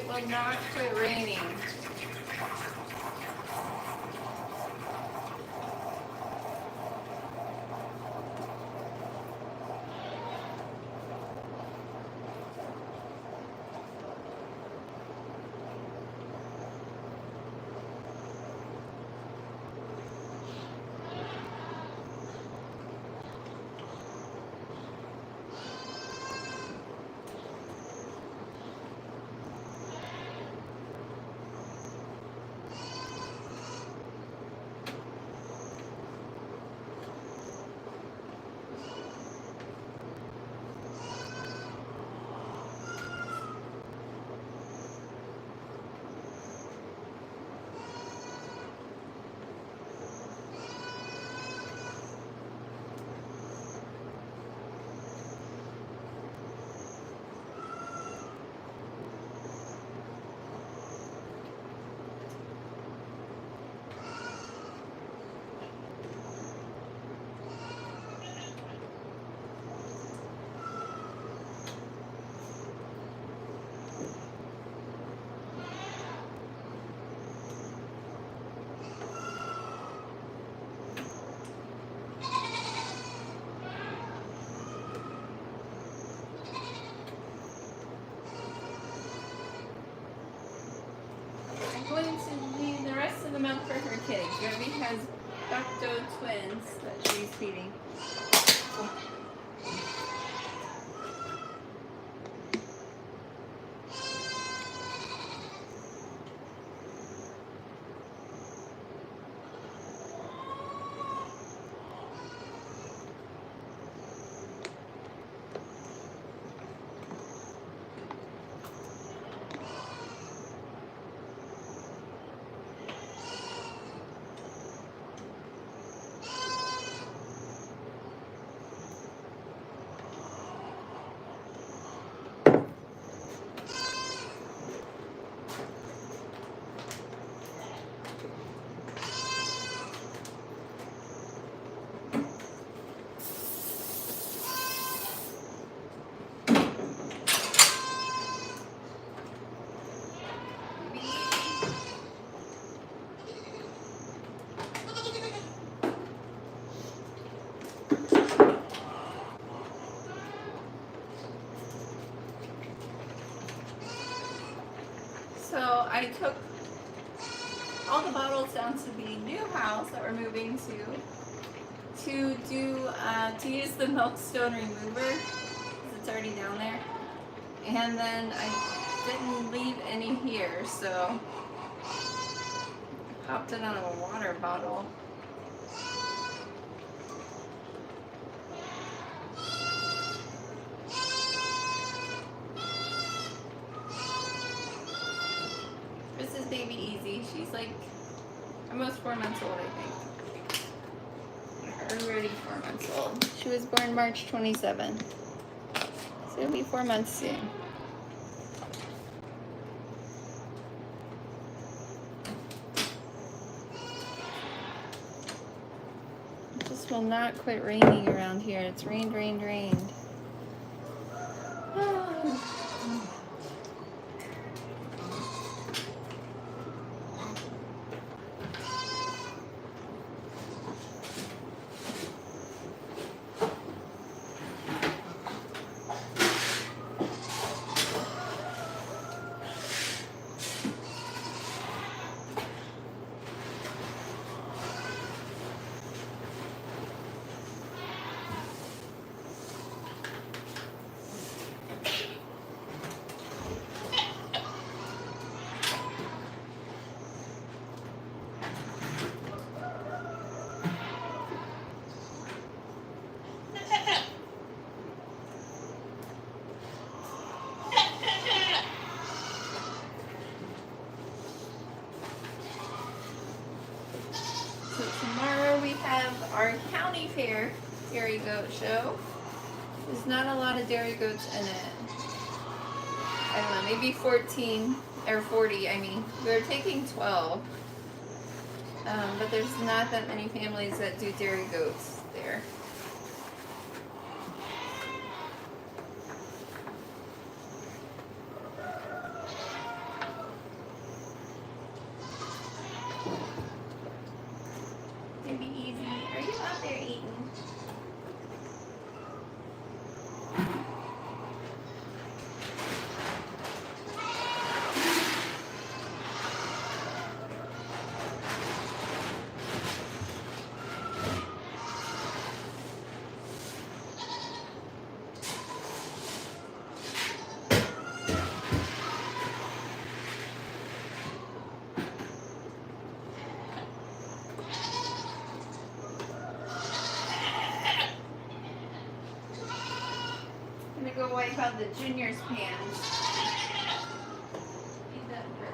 It will not quit raining. Going to leave the rest of the milk for her kids. Ruby has ducto twins that she's feeding. So I took all the bottles down to the new house that we're moving to use the Milkstone remover because it's already down there. And then I didn't leave any here, so I popped it out of a water bottle. This is baby Easy. She's like almost 4 months old, I think. Already 4 months old. She was born March 27th. So it'll be 4 months soon. It just will not quit raining around here. It's rained, rained, rained. So tomorrow we have our county fair dairy goat show. There's not a lot of dairy goats in it. I don't know, maybe 14 or 40, I mean. We're taking 12. But there's not that many families that do dairy goats there. wipe out the Junior's pants. Feed them first.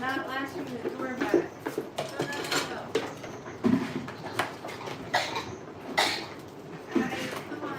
Not lashing the door back. No. Guys, come on.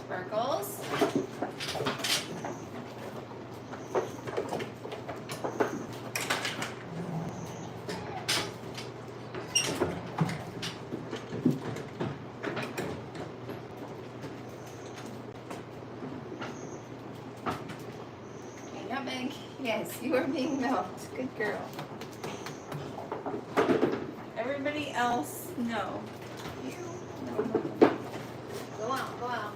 Sparkles. Okay, nutmeg. Yes, you are being milked. Good girl. Everybody else, no. You. No. Go out, go out.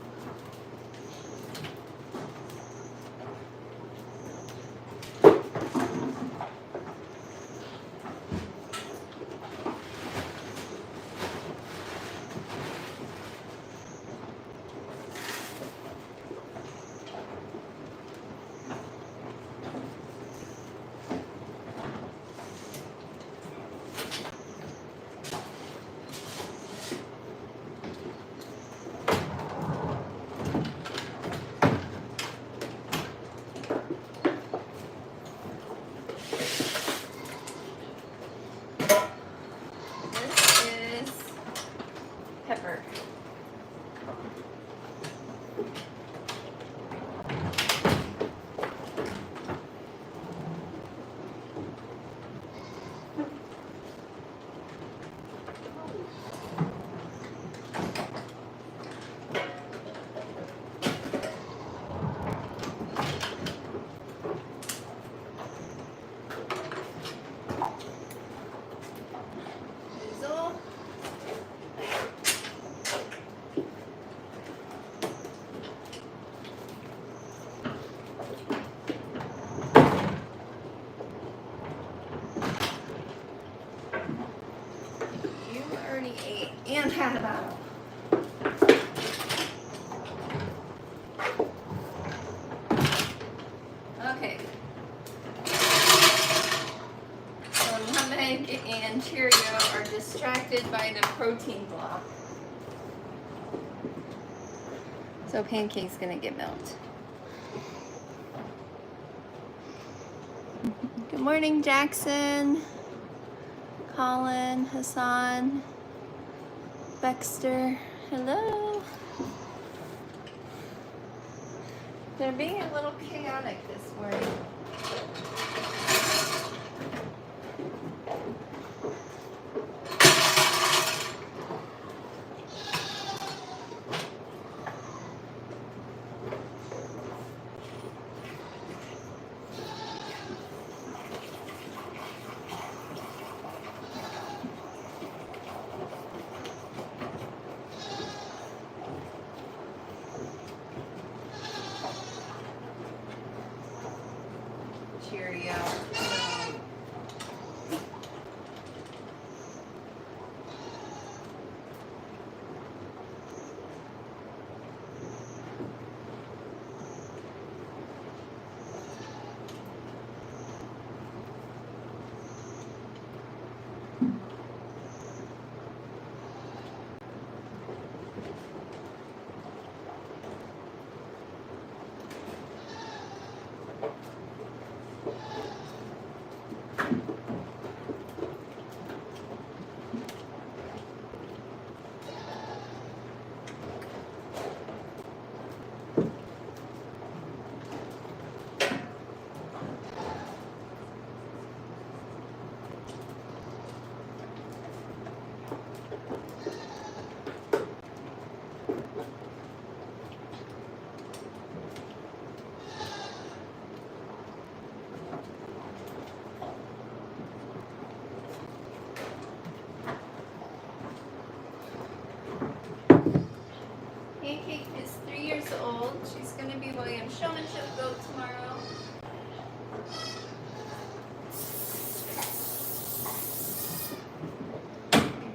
Pepper. Basil. So Pancake's gonna get milked. Good morning, Jackson, Colin, Hassan, Baxter. Hello. They're being a little chaotic this morning. Cheerio. Pancake is 3 years old. She's going to be William Showmanship goat tomorrow.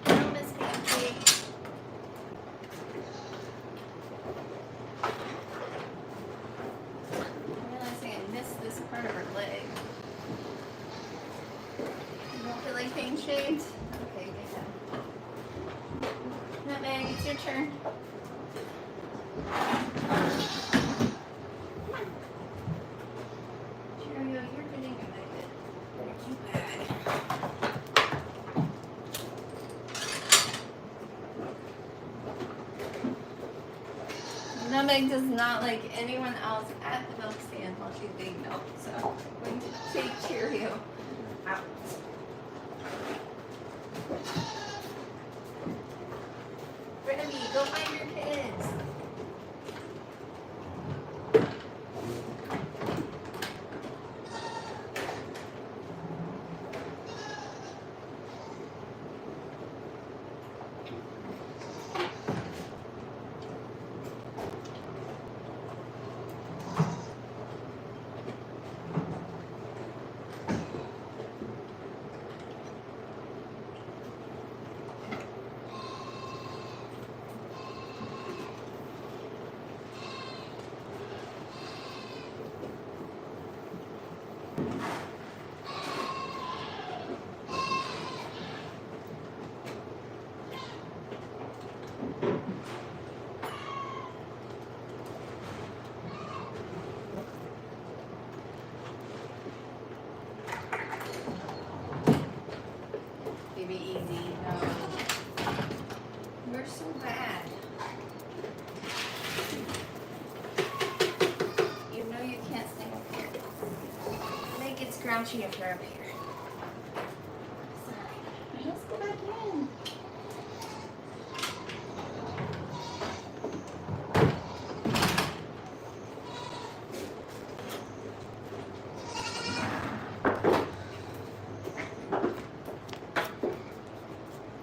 Hello, Miss Pancake. I'm realizing I missed this part of her leg. You don't feel like being shaved? Okay, good. Nutmeg, it's your turn. Cheerio, you're getting evicted. You're too bad. Nutmeg does not like anyone else at the milk stand while she's being milked, so I'm going to take Cheerio out. Remy, go find your kids. Baby, easy. No. You're so bad. You know you can't stay up here. Make it scrouchy if you're up here. Sorry. Let's go back in.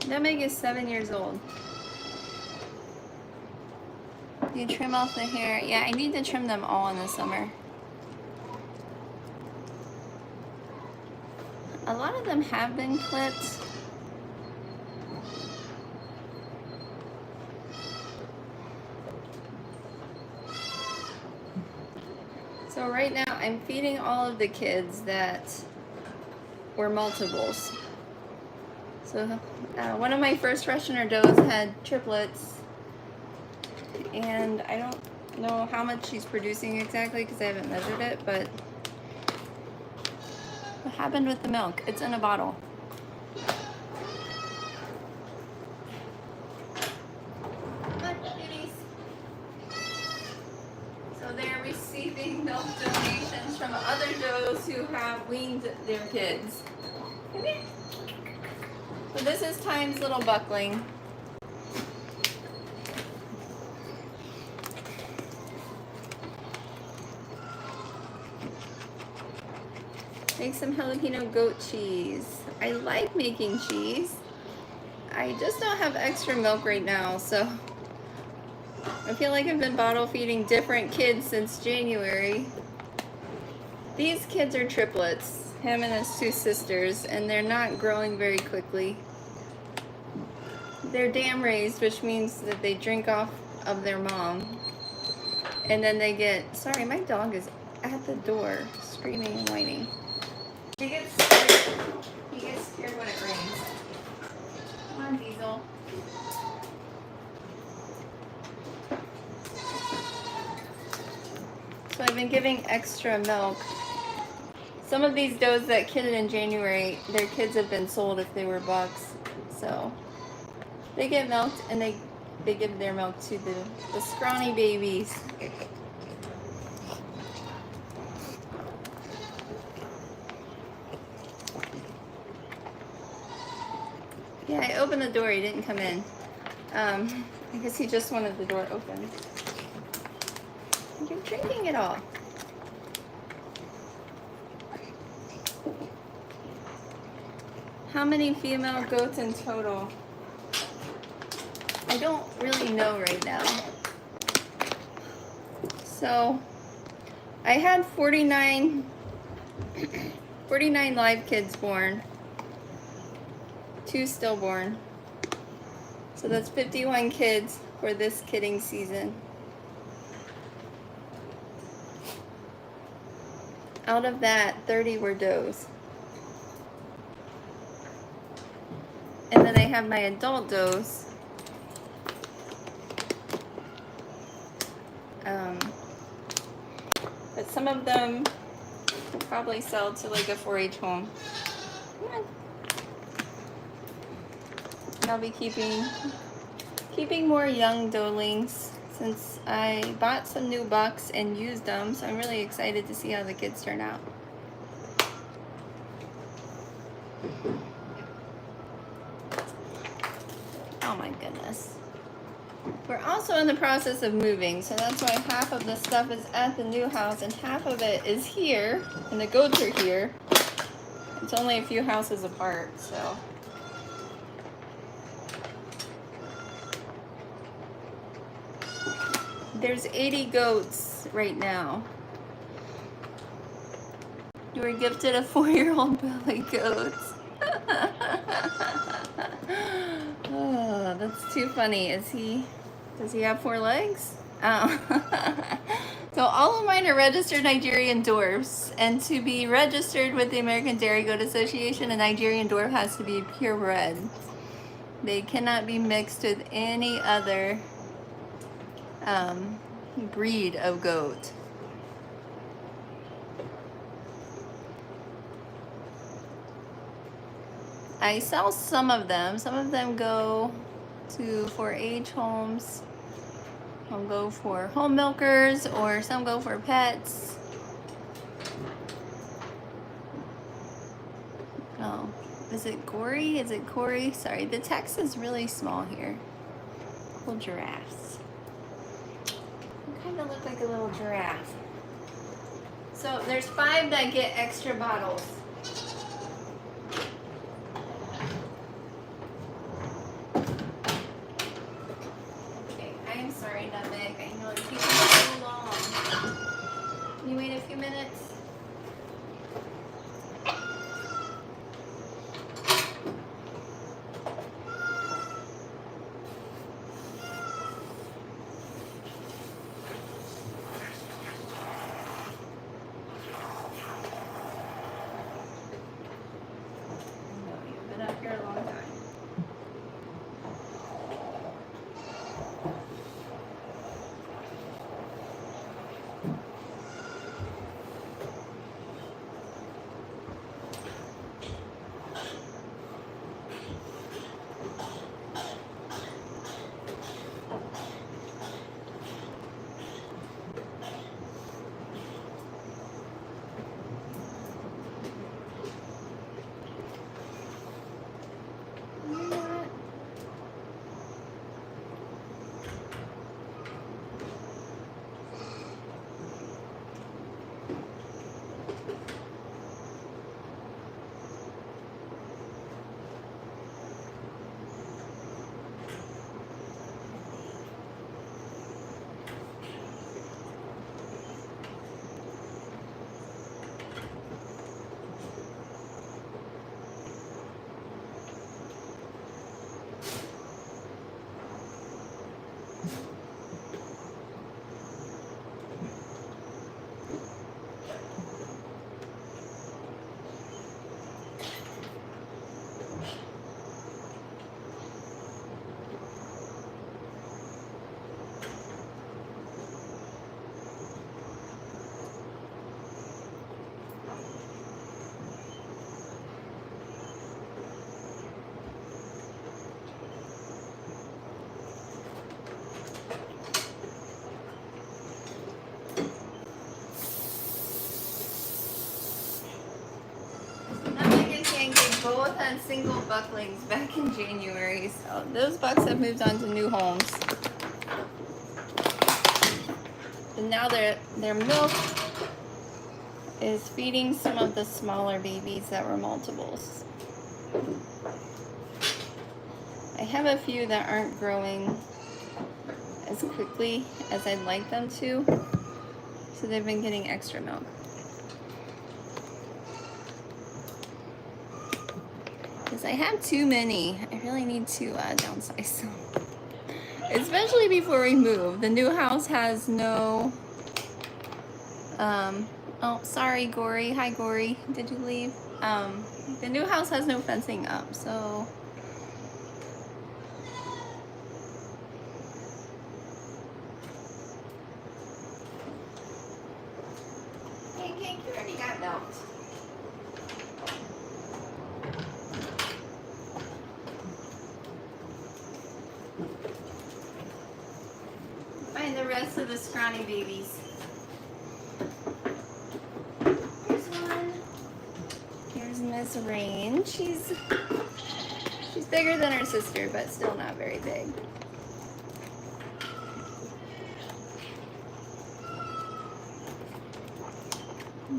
Nutmeg is 7 years old. You trim off the hair. Yeah, I need to trim them all in the summer. A lot of them have been clipped. So right now I'm feeding all of the kids that were multiples. So one of my first freshener does had triplets. and I don't know how much she's producing exactly because I haven't measured it, but what happened with the milk? It's in a bottle. So they're receiving milk donations from other does who have weaned their kids. Come here. So this is Time's little buckling. Make some jalapeno goat cheese. I like making cheese. I just don't have extra milk right now, so I feel like I've been bottle feeding different kids since January. These kids are triplets, him and his two sisters, and they're not growing very quickly. They're dam raised, which means that they drink off of their mom. And then they get, sorry, my dog is at the door screaming and whining. He gets scared. He gets scared when it rains. Come on, Diesel. So I've been giving extra milk. Some of these does that kidded in January, their kids have been sold if they were bucks. So they get milked and they give their milk to the scrawny babies. Yeah, I opened the door, he didn't come in. I guess he just wanted the door open. You're drinking it all. How many female goats in total? I don't really know right now. So, I had 49 live kids born. 2 stillborn. So that's 51 kids for this kidding season. Out of that, 30 were does. And then I have my adult does. But some of them will probably sell to like a 4-H home. Come on. I'll be keeping more young doelings since I bought some new bucks and used them, so I'm really excited to see how the kids turn out. Oh my goodness. We're also in the process of moving, so that's why half of the stuff is at the new house and half of it is here, and the goats are here. It's only a few houses apart, so. There's 80 goats right now. You were gifted a 4-year-old belly goat. Oh, that's too funny. Does he have 4 legs? Oh. So all of mine are registered Nigerian dwarfs, and to be registered with the American Dairy Goat Association, a Nigerian dwarf has to be purebred. They cannot be mixed with any other breed of goat. I sell some of them. Some of them go to 4-H homes. Some go for home milkers, or some go for pets. Oh, is it Gory? Is it Corey? Sorry, the text is really small here. Little giraffes. They kind of look like a little giraffe. So there's 5 that get extra bottles. Okay, I'm sorry, Nutmeg. I know it's taking so long. Can you wait a few minutes? both had single bucklings back in January, so those bucks have moved on to new homes. And now their milk is feeding some of the smaller babies that were multiples. I have a few that aren't growing as quickly as I'd like them to, so they've been getting extra milk. Because I have too many. I really need to downsize some. Especially before we move. The new house has no... oh, sorry, Gory. Hi, Gory. Did you leave? The new house has no fencing up, so... Hey, Cake, you already got milked. Find the rest of the scrawny babies. Here's one. Here's Miss Rain. She's bigger than her sister, but still not very big.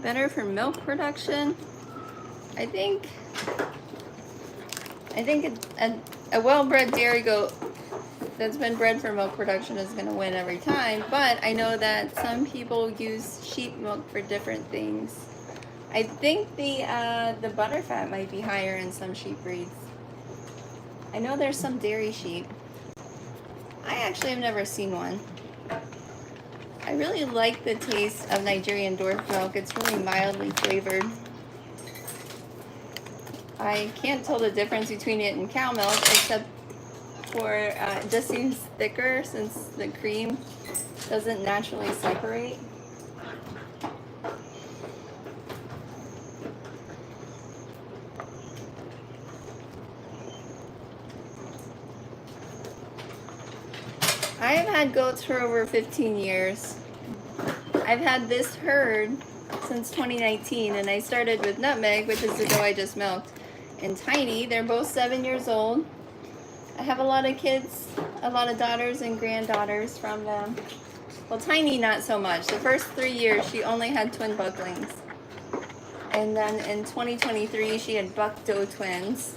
Better for milk production. I think a well-bred dairy goat that's been bred for milk production is going to win every time, but I know that some people use sheep milk for different things. I think the butterfat might be higher in some sheep breeds. I know there's some dairy sheep. I actually have never seen one. I really like the taste of Nigerian dwarf milk. It's really mildly flavored. I can't tell the difference between it and cow milk, except for it just seems thicker since the cream doesn't naturally separate. I have had goats for over 15 years. I've had this herd since 2019, and I started with Nutmeg, which is the doe I just milked, and Tiny. They're both 7 years old. I have a lot of kids, a lot of daughters and granddaughters from them. Well, Tiny not so much. The first 3 years she only had twin bucklings. And then in 2023 she had buck doe twins.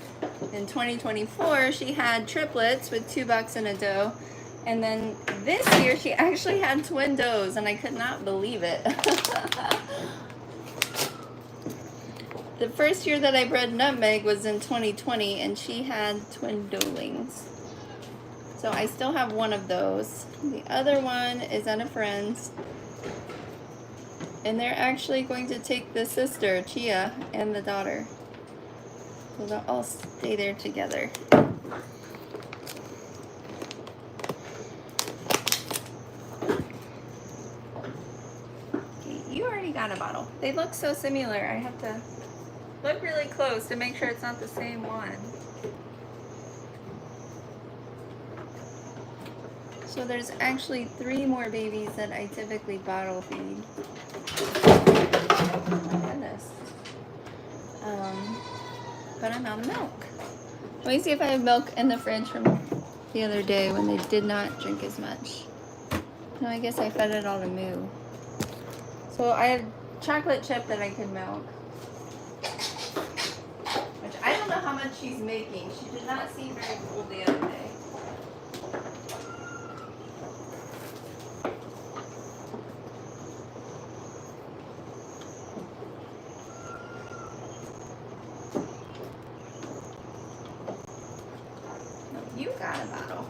In 2024 she had triplets with 2 bucks and a doe. And then this year she actually had twin does, and I could not believe it. The first year that I bred Nutmeg was in 2020, and she had twin doelings. So I still have one of those. The other one is at a friend's, and they're actually going to take the sister, Chia, and the daughter. So they'll all stay there together. You already got a bottle. They look so similar. I have to look really close to make sure it's not the same one. So there's actually 3 more babies that I typically bottle feed. Oh my goodness. But I'm out of milk. Let me see if I have milk in the fridge from the other day when they did not drink as much. No, I guess I fed it all to Moo. So I have chocolate chip that I could milk. Which I don't know how much she's making. She did not seem very full the other day. You got a bottle.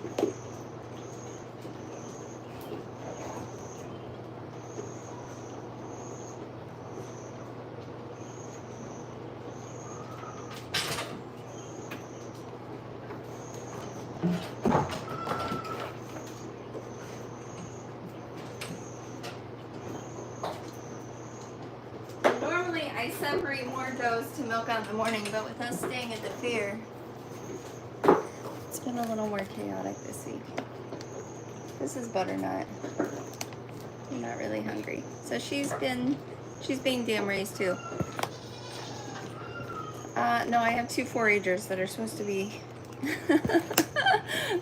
Normally I separate more does to milk out in the morning, but with us staying at the fair, it's been a little more chaotic this week. This is Butternut. I'm not really hungry. So she's being dam raised too. No, I have 2 4-H'ers that are supposed to be.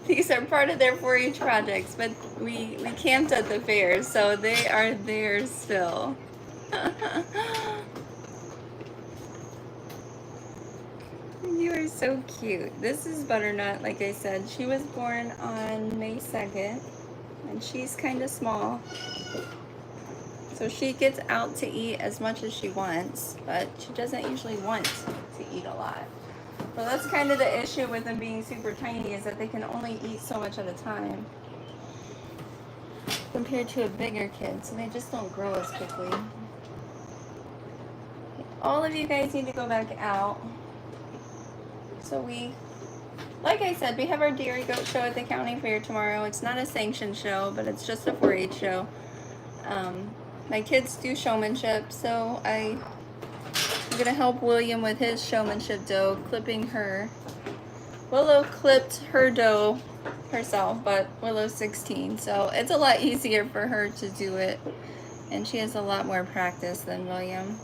These are part of their 4-H projects, but we camped at the fair, so they are there still. You are so cute. This is Butternut, like I said. She was born on May 2nd, and she's kind of small. So she gets out to eat as much as she wants, but she doesn't usually want to eat a lot. So that's kind of the issue with them being super tiny, is that they can only eat so much at a time compared to a bigger kid, so they just don't grow as quickly. All of you guys need to go back out. So like I said, we have our dairy goat show at the county fair tomorrow. It's not a sanctioned show, but it's just a 4-H show. My kids do showmanship, so I'm gonna help William with his showmanship doe, clipping her. Willow clipped her doe herself, but Willow's 16, so it's a lot easier for her to do it, and she has a lot more practice than William.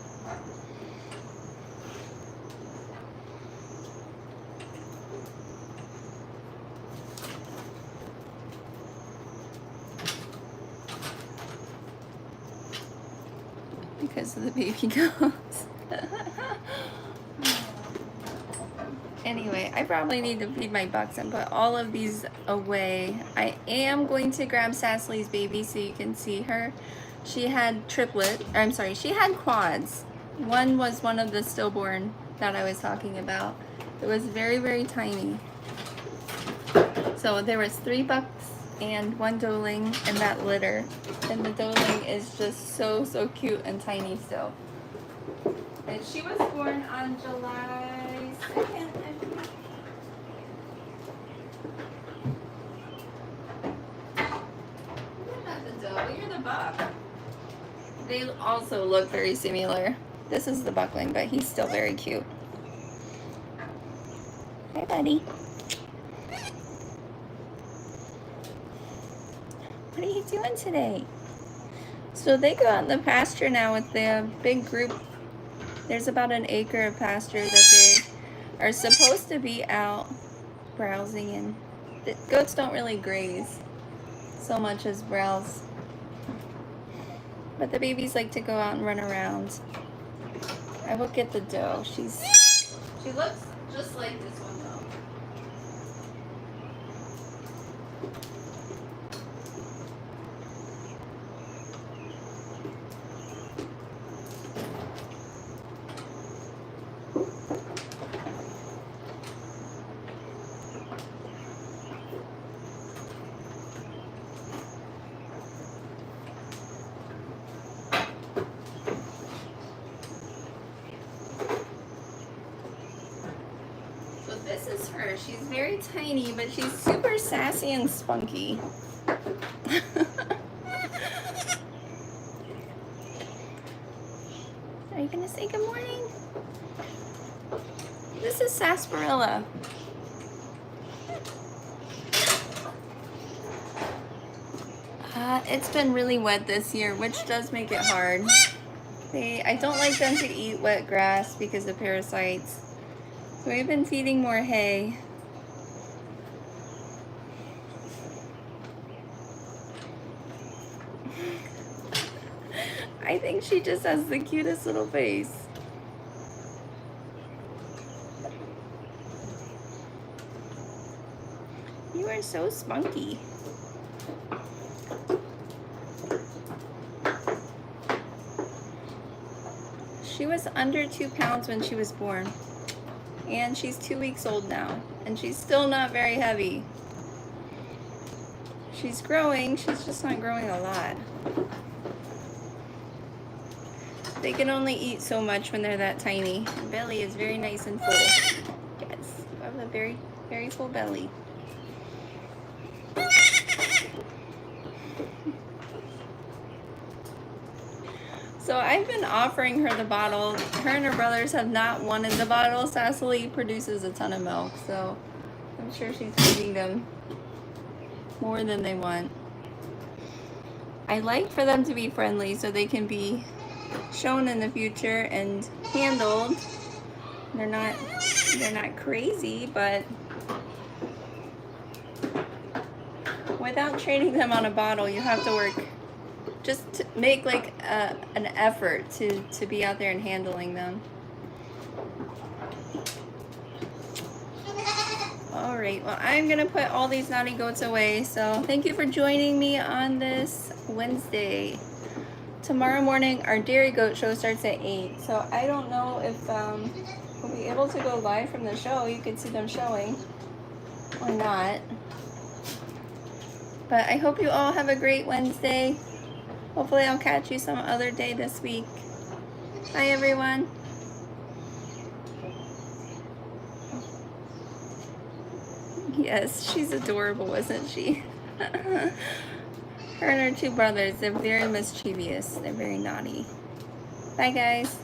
Because of the baby goats. Anyway, I probably need to feed my bucks and put all of these away. I am going to grab Cecily's baby so you can see her. She had she had quads. One was one of the stillborn that I was talking about. It was very, very tiny. So there was 3 bucks and 1 doeling in that litter, and the doeling is just so cute and tiny still. And she was born on July 2nd, I think. You're not the doe, you're the buck. They also look very similar. This is the buckling, but he's still very cute. Hi, buddy. What are you doing today? So they go out in the pasture now with the big group. There's about an acre of pasture that they are supposed to be out browsing in. The goats don't really graze so much as browse. But the babies like to go out and run around. I will get the doe. She looks just like this one though. This is her. She's very tiny, but she's super sassy and spunky. Are you gonna say good morning? This is sarsaparilla. It's been really wet this year, which does make it hard. I don't like them to eat wet grass because of parasites. So we've been feeding more hay. I think she just has the cutest little face. You are so spunky. She was under 2 pounds when she was born. And she's 2 weeks old now, and she's still not very heavy. She's growing, she's just not growing a lot. They can only eat so much when they're that tiny. The belly is very nice and full. Yes, you have a very, very full belly. So I've been offering her the bottle. Her and her brothers have not wanted the bottle. Cecily produces a ton of milk, so I'm sure she's feeding them more than they want. I like for them to be friendly so they can be shown in the future and handled They're not crazy, but without training them on a bottle, you have to work just to make like an effort to be out there and handling them. All right, well, I'm gonna put all these naughty goats away. So thank you for joining me on this Wednesday. Tomorrow morning, our dairy goat show starts at 8. So I don't know if we'll be able to go live from the show. You can see them showing or not. But I hope you all have a great Wednesday. Hopefully I'll catch you some other day this week. Bye, everyone. Yes, she's adorable, isn't she? Her and her two brothers, they're very mischievous. They're very naughty. Bye, guys.